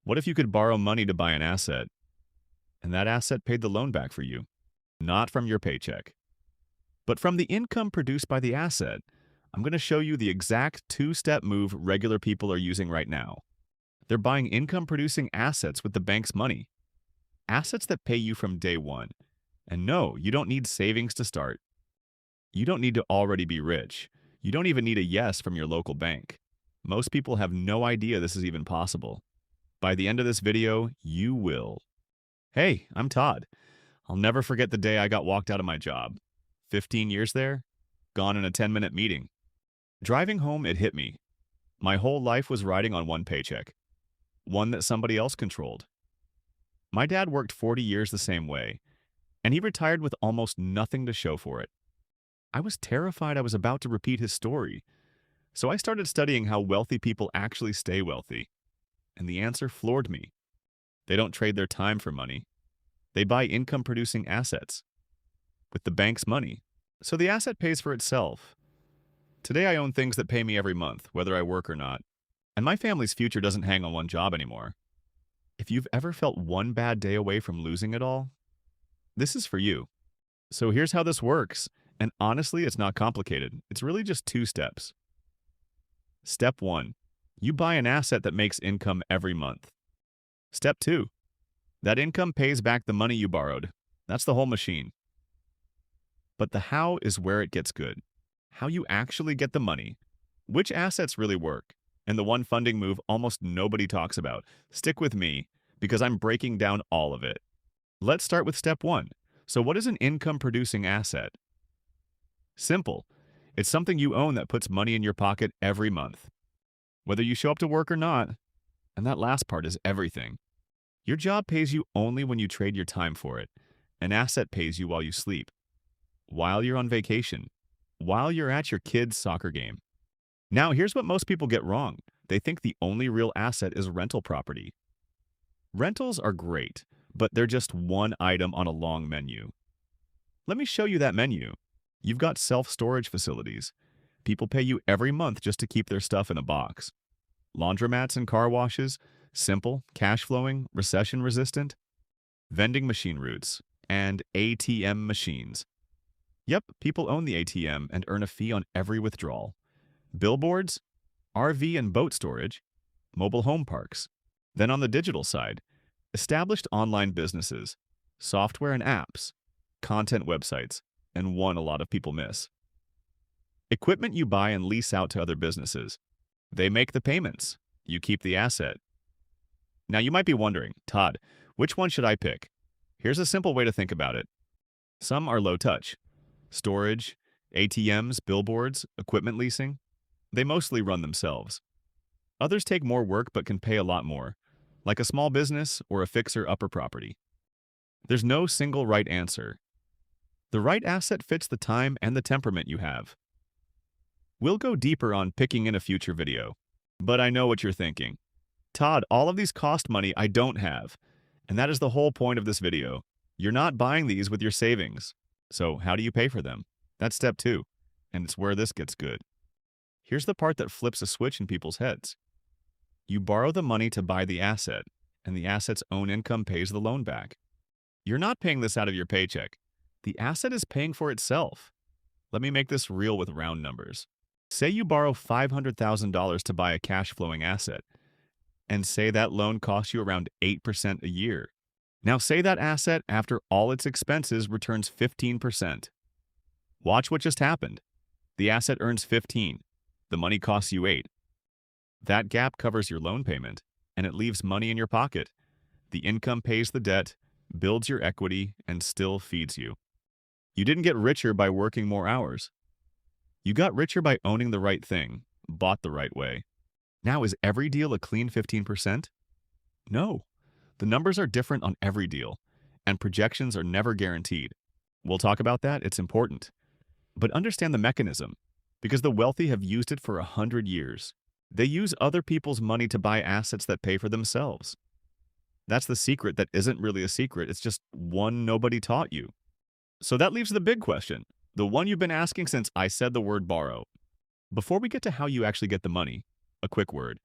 What if you could borrow money to buy an asset, and that asset paid the loan back for you? Not from your paycheck, but from the income produced by the asset. I'm going to show you the exact two-step move regular people are using right now. They're buying income-producing assets with the bank's money, assets that pay you from day one. And no, you don't need savings to start. You don't need to already be rich. You don't even need a yes from your local bank. Most people have no idea this is even possible. By the end of this video, you will. Hey, I'm Todd. I'll never forget the day I got walked out of my job. 15 years there, gone in a 10-minute meeting. Driving home, it hit me. My whole life was riding on one paycheck, one that somebody else controlled. My dad worked 40 years the same way, and he retired with almost nothing to show for it. I was terrified I was about to repeat his story, so I started studying how wealthy people actually stay wealthy. And the answer floored me. They don't trade their time for money. They buy income-producing assets with the bank's money, so the asset pays for itself. Today I own things that pay me every month, whether I work or not, and my family's future doesn't hang on one job anymore. If you've ever felt one bad day away from losing it all, this is for you. So here's how this works, and honestly, it's not complicated. It's really just two steps. Step 1. You buy an asset that makes income every month. Step 2. That income pays back the money you borrowed. That's the whole machine. But the how is where it gets good. How you actually get the money, which assets really work, and the one funding move almost nobody talks about. Stick with me, because I'm breaking down all of it. Let's start with step 1. So what is an income-producing asset? Simple. It's something you own that puts money in your pocket every month, whether you show up to work or not. And that last part is everything. Your job pays you only when you trade your time for it. An asset pays you while you sleep, while you're on vacation, while you're at your kid's soccer game. Now, here's what most people get wrong. They think the only real asset is rental property. Rentals are great, but they're just one item on a long menu. Let me show you that menu. You've got self-storage facilities. People pay you every month just to keep their stuff in a box. Laundromats and car washes, simple, cash-flowing, recession-resistant. Vending machine routes, and ATM machines. Yep, people own the ATM and earn a fee on every withdrawal. Billboards, RV and boat storage, mobile home parks. Then on the digital side, established online businesses, software and apps, content websites, and one a lot of people miss. Equipment you buy and lease out to other businesses. They make the payments. You keep the asset. Now you might be wondering, Todd, which one should I pick? Here's a simple way to think about it. Some are low touch. Storage, ATMs, billboards, equipment leasing. They mostly run themselves. Others take more work but can pay a lot more, like a small business or a fixer-upper property. There's no single right answer. The right asset fits the time and the temperament you have. We'll go deeper on picking in a future video. But I know what you're thinking. Todd, all of these cost money I don't have. And that is the whole point of this video. You're not buying these with your savings. So how do you pay for them? That's step 2. And it's where this gets good. Here's the part that flips a switch in people's heads. You borrow the money to buy the asset, and the asset's own income pays the loan back. You're not paying this out of your paycheck. The asset is paying for itself. Let me make this real with round numbers. Say you borrow $500,000 to buy a cash-flowing asset, and say that loan costs you around 8% a year. Now say that asset, after all its expenses, returns 15%. Watch what just happened. The asset earns 15. The money costs you 8. That gap covers your loan payment, and it leaves money in your pocket. The income pays the debt, builds your equity, and still feeds you. You didn't get richer by working more hours. You got richer by owning the right thing, bought the right way. Now, is every deal a clean 15%? No. The numbers are different on every deal, and projections are never guaranteed. We'll talk about that, it's important. But understand the mechanism, because the wealthy have used it for 100 years. They use other people's money to buy assets that pay for themselves. That's the secret that isn't really a secret, it's just one nobody taught you. So that leaves the big question, the one you've been asking since I said the word borrow. Before we get to how you actually get the money, a quick word.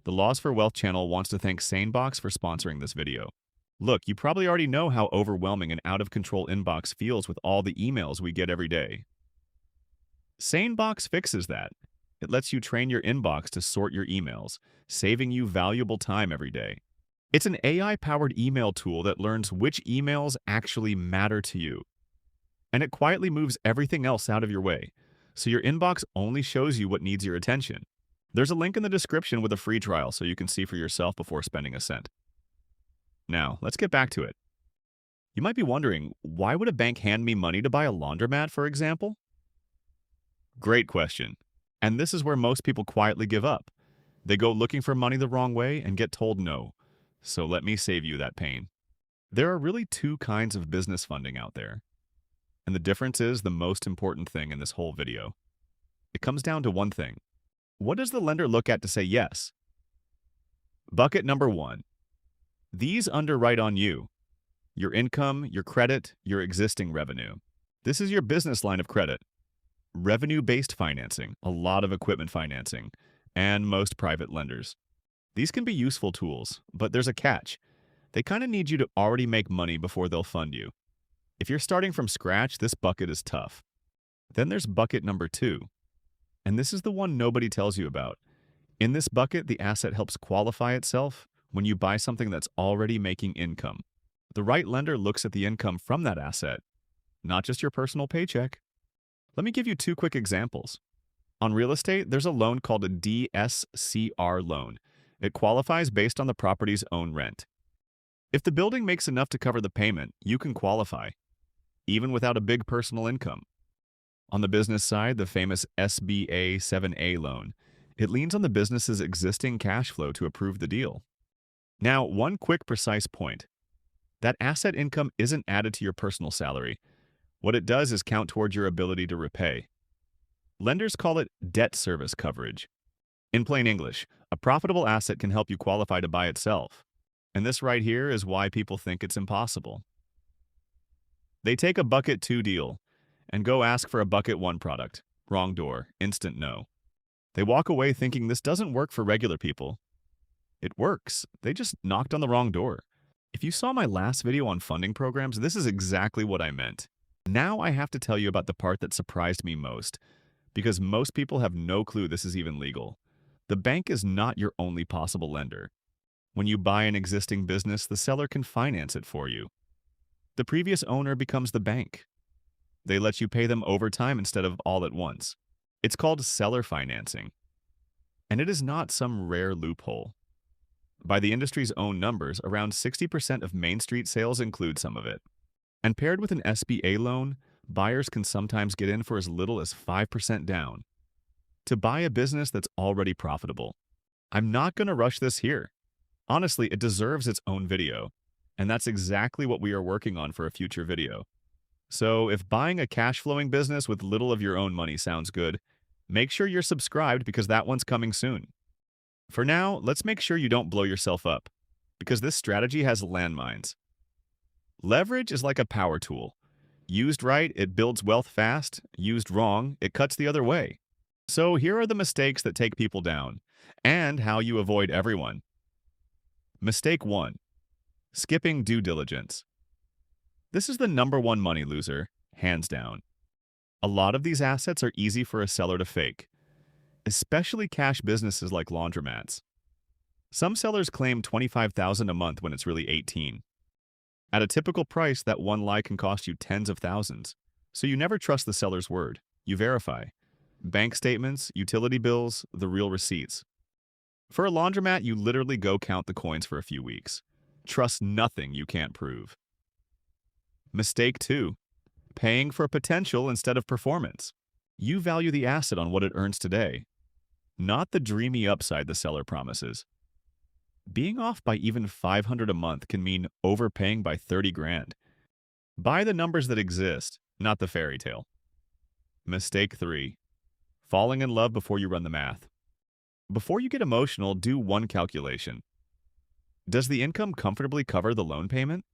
The Laws for Wealth channel wants to thank SaneBox for sponsoring this video. Look, you probably already know how overwhelming an out-of-control inbox feels with all the emails we get every day. SaneBox fixes that. It lets you train your inbox to sort your emails, saving you valuable time every day. It's an AI-powered email tool that learns which emails actually matter to you. And it quietly moves everything else out of your way, so your inbox only shows you what needs your attention. There's a link in the description with a free trial so you can see for yourself before spending a cent. Now, let's get back to it. You might be wondering, why would a bank hand me money to buy a laundromat, for example? Great question. And this is where most people quietly give up. They go looking for money the wrong way and get told no. So let me save you that pain. There are really two kinds of business funding out there. And the difference is the most important thing in this whole video. It comes down to one thing. What does the lender look at to say yes? Bucket number 1. These underwrite on you. Your income, your credit, your existing revenue. This is your business line of credit. Revenue-based financing, a lot of equipment financing, and most private lenders. These can be useful tools, but there's a catch. They kind of need you to already make money before they'll fund you. If you're starting from scratch, this bucket is tough. Then there's bucket number 2. And this is the one nobody tells you about. In this bucket, the asset helps qualify itself when you buy something that's already making income. The right lender looks at the income from that asset, not just your personal paycheck. Let me give you 2 quick examples. On real estate, there's a loan called a DSCR loan. It qualifies based on the property's own rent. If the building makes enough to cover the payment, you can qualify, even without a big personal income. On the business side, the famous SBA 7A loan. It leans on the business's existing cash flow to approve the deal. Now, one quick precise point. That asset income isn't added to your personal salary. What it does is count toward your ability to repay. Lenders call it debt service coverage. In plain English, a profitable asset can help you qualify to buy itself. And this right here is why people think it's impossible. They take a bucket 2 deal and go ask for a bucket 1 product. Wrong door, instant no. They walk away thinking this doesn't work for regular people. It works. They just knocked on the wrong door. If you saw my last video on funding programs, this is exactly what I meant. Now I have to tell you about the part that surprised me most, because most people have no clue this is even legal. The bank is not your only possible lender. When you buy an existing business, the seller can finance it for you. The previous owner becomes the bank. They let you pay them over time instead of all at once. It's called seller financing. And it is not some rare loophole. By the industry's own numbers, around 60% of Main Street sales include some of it. And paired with an SBA loan, buyers can sometimes get in for as little as 5% down to buy a business that's already profitable. I'm not going to rush this here. Honestly, it deserves its own video. And that's exactly what we are working on for a future video. So if buying a cash-flowing business with little of your own money sounds good, make sure you're subscribed because that one's coming soon. For now, let's make sure you don't blow yourself up, because this strategy has landmines. Leverage is like a power tool. Used right, it builds wealth fast. Used wrong, it cuts the other way. So here are the mistakes that take people down, and how you avoid everyone. Mistake 1. Skipping due diligence. This is the #1 money loser, hands down. A lot of these assets are easy for a seller to fake, especially cash businesses like laundromats. Some sellers claim $25,000 a month when it's really $18,000. At a typical price, that one lie can cost you tens of thousands. So you never trust the seller's word. You verify. Bank statements, utility bills, the real receipts. For a laundromat, you literally go count the coins for a few weeks. Trust nothing you can't prove. Mistake 2. Paying for potential instead of performance. You value the asset on what it earns today, not the dreamy upside the seller promises. Being off by even $500 a month can mean overpaying by 30 grand. Buy the numbers that exist, not the fairy tale. Mistake 3. Falling in love before you run the math. Before you get emotional, do one calculation. Does the income comfortably cover the loan payment?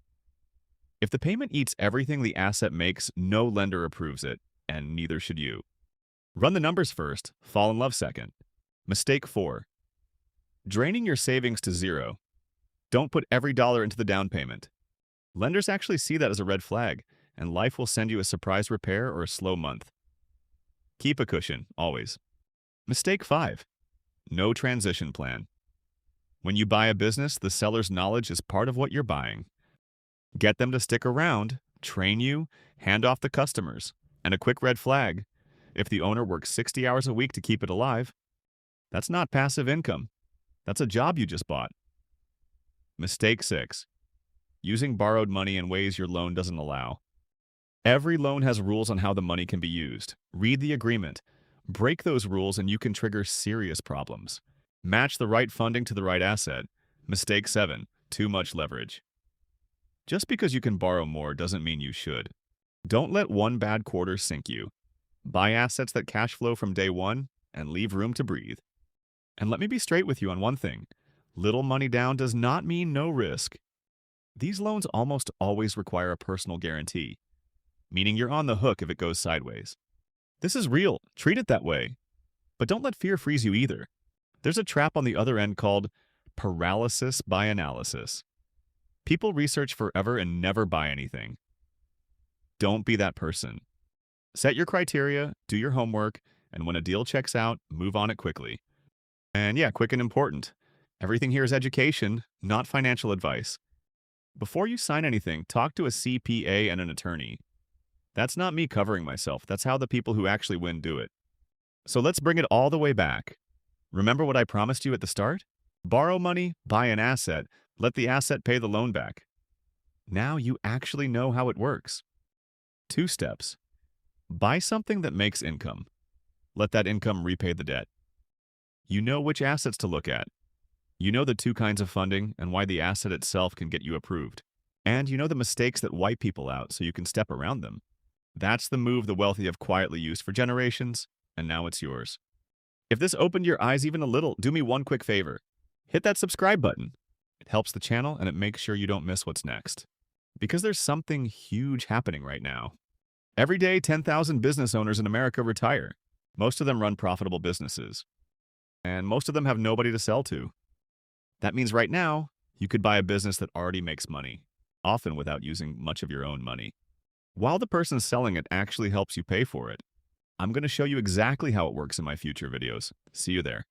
If the payment eats everything the asset makes, no lender approves it, and neither should you. Run the numbers first, fall in love second. Mistake 4. Draining your savings to zero. Don't put every dollar into the down payment. Lenders actually see that as a red flag, and life will send you a surprise repair or a slow month. Keep a cushion, always. Mistake 5. No transition plan. When you buy a business, the seller's knowledge is part of what you're buying. Get them to stick around, train you, hand off the customers. And a quick red flag: if the owner works 60 hours a week to keep it alive, that's not passive income. That's a job you just bought. Mistake 6. Using borrowed money in ways your loan doesn't allow. Every loan has rules on how the money can be used. Read the agreement. Break those rules and you can trigger serious problems. Match the right funding to the right asset. Mistake 7. Too much leverage. Just because you can borrow more doesn't mean you should. Don't let one bad quarter sink you. Buy assets that cash flow from day one and leave room to breathe. And let me be straight with you on one thing. Little money down does not mean no risk. These loans almost always require a personal guarantee, meaning you're on the hook if it goes sideways. This is real. Treat it that way. But don't let fear freeze you either. There's a trap on the other end called paralysis by analysis. People research forever and never buy anything. Don't be that person. Set your criteria, do your homework, and when a deal checks out, move on it quickly. And yeah, quick and important. Everything here is education, not financial advice. Before you sign anything, talk to a CPA and an attorney. That's not me covering myself. That's how the people who actually win do it. So let's bring it all the way back. Remember what I promised you at the start? Borrow money, buy an asset, let the asset pay the loan back. Now you actually know how it works. 2 steps. Buy something that makes income. Let that income repay the debt. You know which assets to look at. You know the 2 kinds of funding and why the asset itself can get you approved. And you know the mistakes that wipe people out so you can step around them. That's the move the wealthy have quietly used for generations, and now it's yours. If this opened your eyes even a little, do me one quick favor. Hit that subscribe button. It helps the channel and it makes sure you don't miss what's next. Because there's something huge happening right now. Every day, 10,000 business owners in America retire. Most of them run profitable businesses. And most of them have nobody to sell to. That means right now, you could buy a business that already makes money, often without using much of your own money. While the person selling it actually helps you pay for it. I'm going to show you exactly how it works in my future videos. See you there.